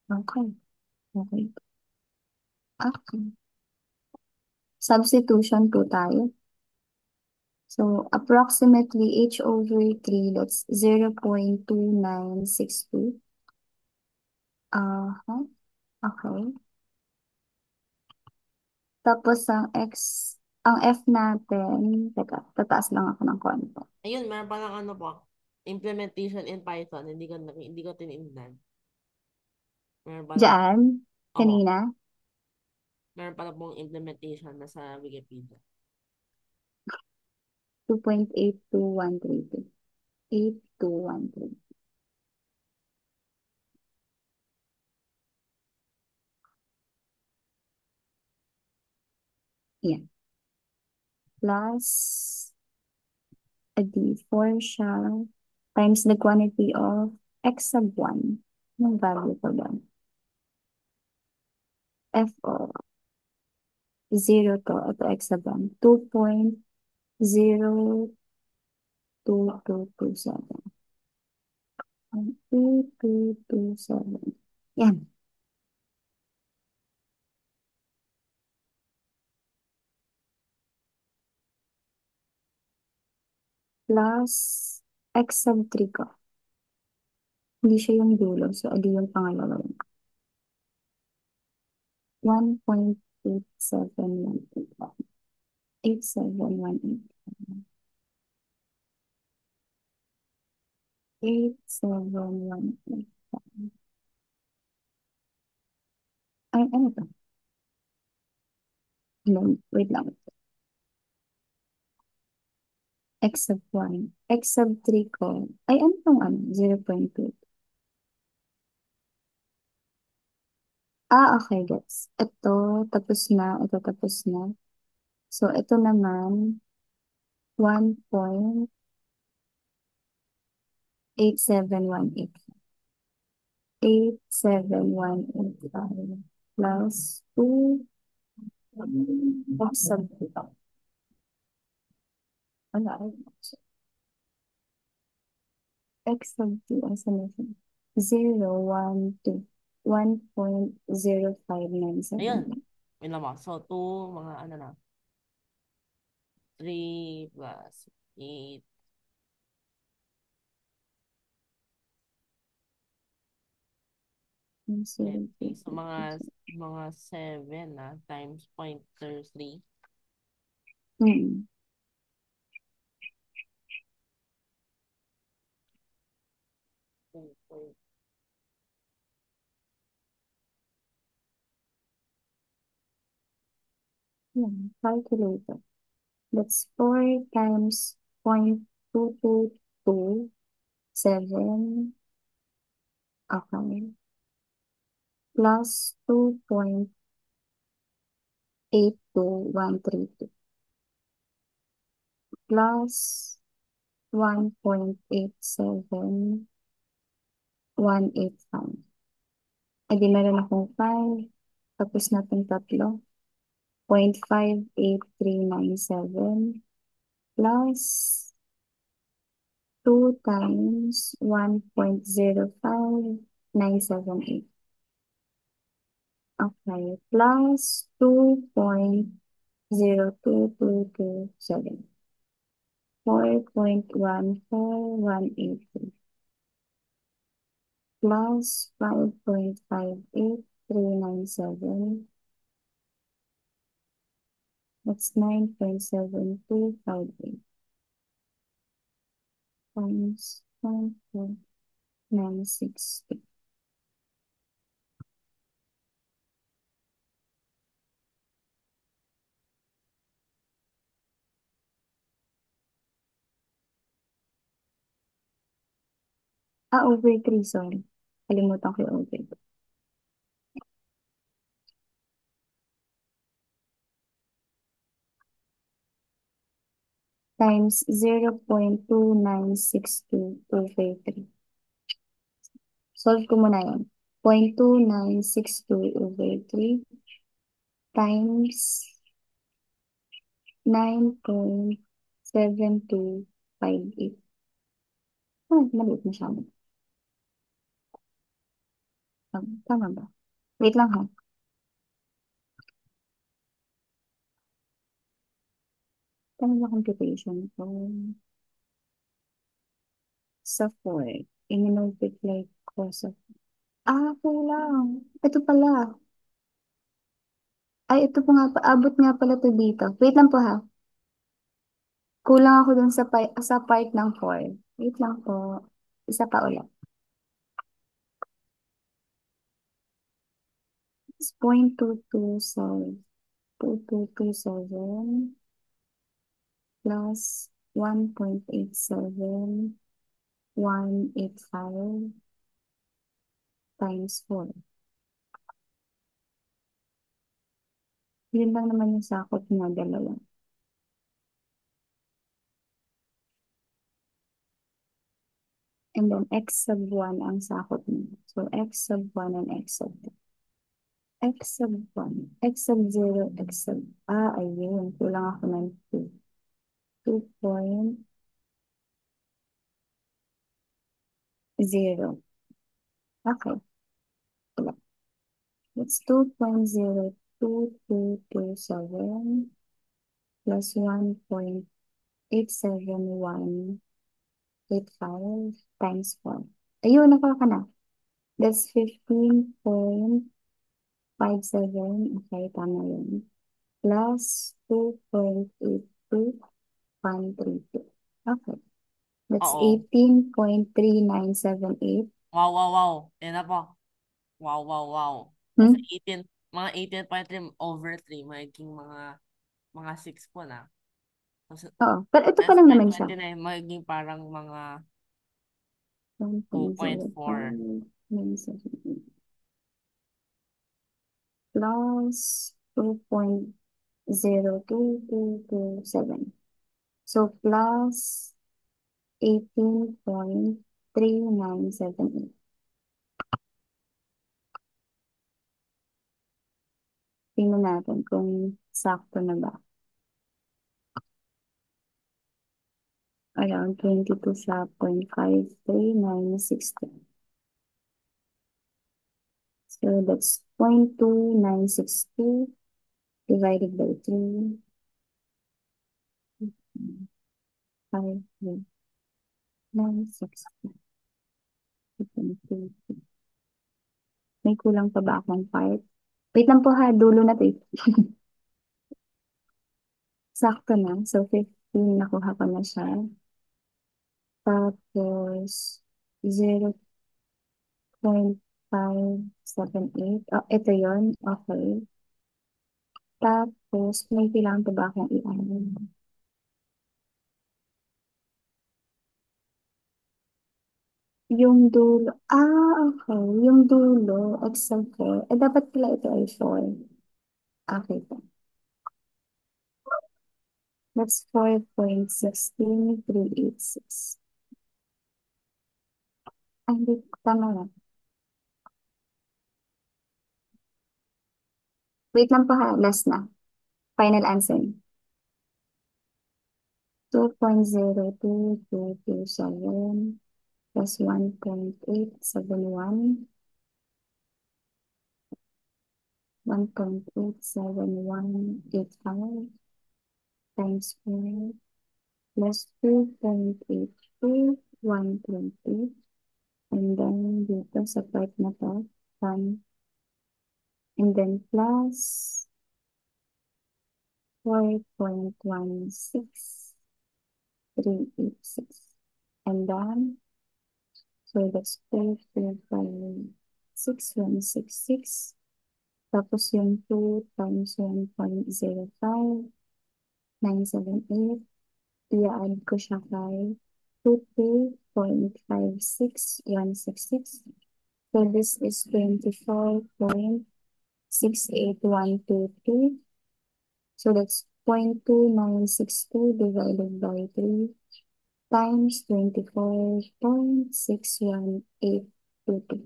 Okay. Okay. Okay. Substitution po tayo. So, approximately h over 3, that's 0.2962. Okay. Tapos, ang f natin, teka, tataas lang ako ng konti. Ayun, meron palang ano po, implementation in Python. Hindi ko tinignan. Meron palang, Diyan, opo, kanina, meron pala pong implementation na sa Wikipedia. 2.82132. 8213. Yan. Plus, a d4 siya times the quantity of x sub 1. Yung value ko ba? F o 0 to, ito x sub 1. 2.02227. 2227. Yan. Plus x sub 3 ko. Hindi siya yung dulo. So, adi yung pangalawa yun. 1.8718. 8718. 8718. Ay, ano to? Wait lang. X sub 1. X sub 3 ko. Ay, ano tong ano? 0.2. Okay, gets. Ito, tapos na. Ito, tapos na. So, ito naman, 1.8718. 8718 plus 2 X sub 2. Wala. X sub 2, ang solution. 0, 1, 2. Ayun, 1.0597. may lamang. So, 2, mga ano na, 3 plus 8, 20. So, mga 7 na times 0.33. Hmm. Yan, calculator. That's 4 times 0.2227. Okay. Plus 2.82132. Plus 1.87185. E di meron akong 5. Tapos natin tatlo. 0.58397 plus 2 times 1.05978. Okay. Plus 2.02227. 4.14183 plus 5.58397. That's 9.7258 times 0.4962. Over 3, sorry. Kalimutan ko yung over 3. Times 0.2962 over 3. Solve ko muna yan. 0.2962 over 3 times 9.7258. Maliit masyado. Tama ba? Wait lang ha. Tama ba computation ko? Sa 4. I-multiply ko sa... kulang. Ito pala. Ay, ito po nga, paabot nga pala to dito. Wait lang po ha. Kulang ako dun sa part ng 4. Wait lang po. Isa pa ulit. It's 0.227 plus 1.87185 times 4. Yun lang naman yung sakop niya, dalawa. And then x sub 1 ang sakop niya. So x sub 1 and x sub 2. X sub 1, x sub 0, x sub... ayun. Kulang ako ng 2. 2.0. Okay. Wala. That's 2.02227 plus 1.87185 times 4. Ayun, nakuha ka na. That's 15.57. Okay, tama yun. Plus 2.82132. Okay. That's Oo. 18.3978. Wow, wow, wow. Yan na po. Wow, wow, wow. Nasa Hmm? 18, mga 18.3 over 3, magiging mga 6 po na. Tapos, Oo. Pero ito pa times lang by naman siya. 29, magiging parang mga 2.4. 1.0597 plus 2.02227. So plus 18.3978. Tingnan natin kung sakto na ba. Around 22 siya, 0.53 So that's 0.2962 divided by 3. 5.960. May kulang pa ba akong part? Wait lang po ha, dulo na to. Sakto na. So 15, nakuha ko na siya. Tapos 0.578. Ito yon. Okay. Tapos may kailangan pa ba akong i-ano? Yung dulo. Okay. Yung dulo, except for, dapat pala ito ay 4. Okay po. That's 4.16386. Hindi, tama na. Wait lang pa ha, last na. Final answer. 2.02227 plus 1.871. 1.87185 times 4 plus 2.82120. And then dito sa part na to, 1. And then plus 4.16386. And then So that's 4,456,166. Tapos yung 2 times 1.05978. I-add ko siya kay 2.56166. So this is 24.68122. So that's 0.2962 divided by 3 times 24.61822.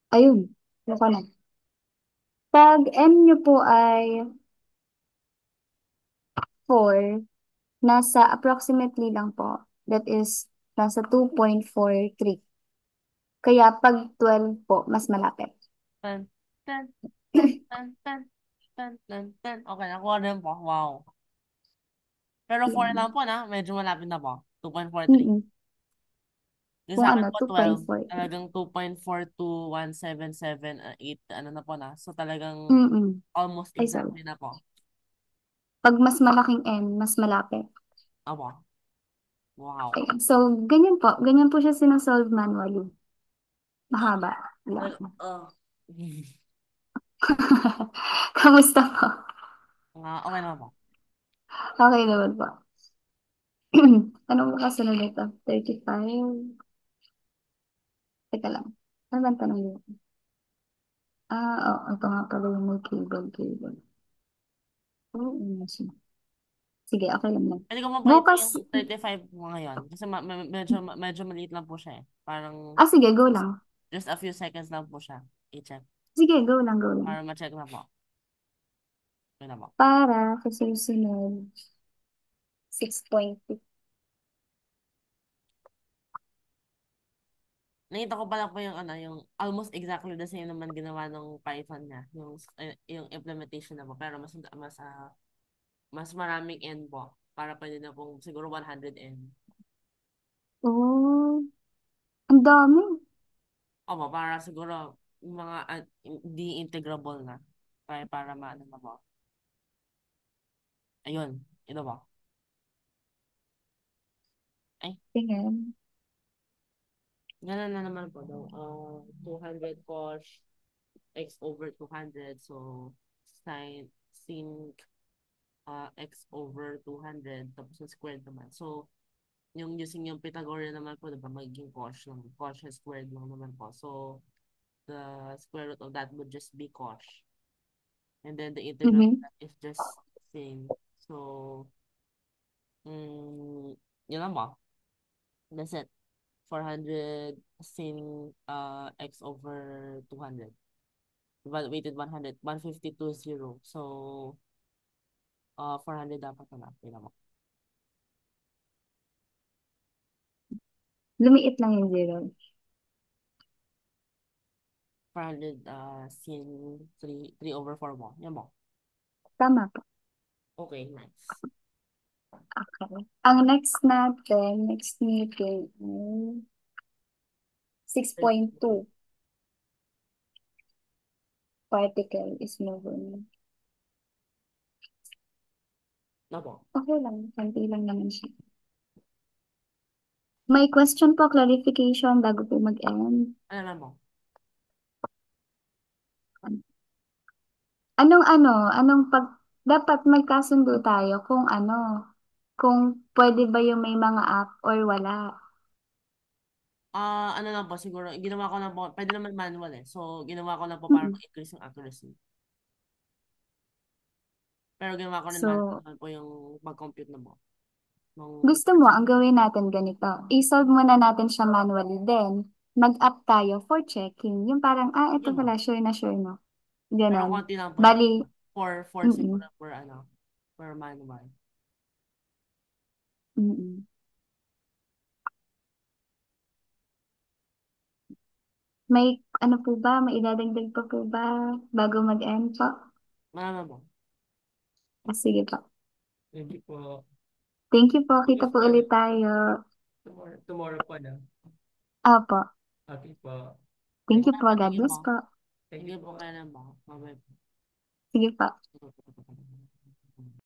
Ayun, ako na. Pag M nyo po ay 4, nasa approximately lang po. That is, nasa 2.43. Kaya pag 12 po, mas malapit. Tan, tan, tan, tan, tan, tan, tan, tan. Okay, nakuha rin po. Wow. Pero 4 Yan. lang po na. Medyo malapit na po. 2.43. Mm-mm. Yung Kung sa akin ano, po 12. 2.43. Talagang 2.42177.8. Ano na po na. So talagang Mm-mm. almost Ay, sorry. exactly na po. Pag mas malaking N, mas malapit. Apo. Wow. Ayan. So, ganyan po. Ganyan po siya sinasolve manually. Ah, Mahaba lang. oh. Kamusta po? Okay naman po. Okay naman po. Anong kasunod nito? 35? Teka lang. Ano ba ang tanong niyo? Ito nga pala yung may cable. Oo, sige, okay lang yan. Pwede ko mong pakita Bukas, yung 35 mo ngayon. Kasi medyo maliit lang po siya eh. Parang sige, go lang. just a few seconds lang po siya. I-check. Sige, go lang. Para ma-check na po. Yun na po. Para sa susunod, 6.2. Nakita ko pala po yung ano, yung almost exactly the same naman ginawa ng Python niya. Yung implementation na po. Pero mas maraming N po. Para pwede na pong siguro 100 N. Oh, ang dami. Opo, para siguro yung mga hindi integrable na. Kaya para maano na po. Ayun. Ito po. Ay, Tingnan. ganun na naman po daw. 200 cos x over 200. So, sin x over 200. Tapos yung squared naman. So, yung using yung Pythagorean naman po, diba, magiging cos lang. Cos squared lang naman po. So, the square root of that would just be cos. And then the integral of Mhm. that is just sin. So, mm, yun lang po. That's it. 400 sin x over 200. Evaluated 100. 152.0. So, 400 dapat na. Tingnan mo. Lumiit lang yung zero. 400 sin 3 over 4 mo. Yan mo. Tama po. Okay, nice. Okay. Ang next meeting ay 6.2. Particle is moving. Na po. Okay lang. Konti lang naman siya. May question po, clarification bago po mag-end. Ano na mo? Anong dapat magkasundo tayo kung pwede ba yung may mga app or wala. Ano lang po, siguro, ginawa ko lang po, pwede naman manual eh. So, ginawa ko lang po para Mm-mm. ma-increase yung accuracy. Pero ginawa ko rin So, manual po yung mag-compute na po. Nung gusto mo, ang gawin natin ganito. I-solve muna natin siya manually. Then, mag-app tayo for checking. Yung parang, ito yun po. pala, sure na. Pero Ganon. konti lang po yung Bali, for siguro mm-mm, per manual. mm-mm. May, ano po ba, may idadagdag pa po ba bago mag-end po? Malaman mo. Sige po. Thank you po. Thank you po. Kita Bukas po po na. ulit tayo. Tomorrow po na. Opo. Okay po. Thank Thank you you. po. God Sige bless po. po. Thank Sige you po po. kaya lang po. Bye-bye Sige po. po.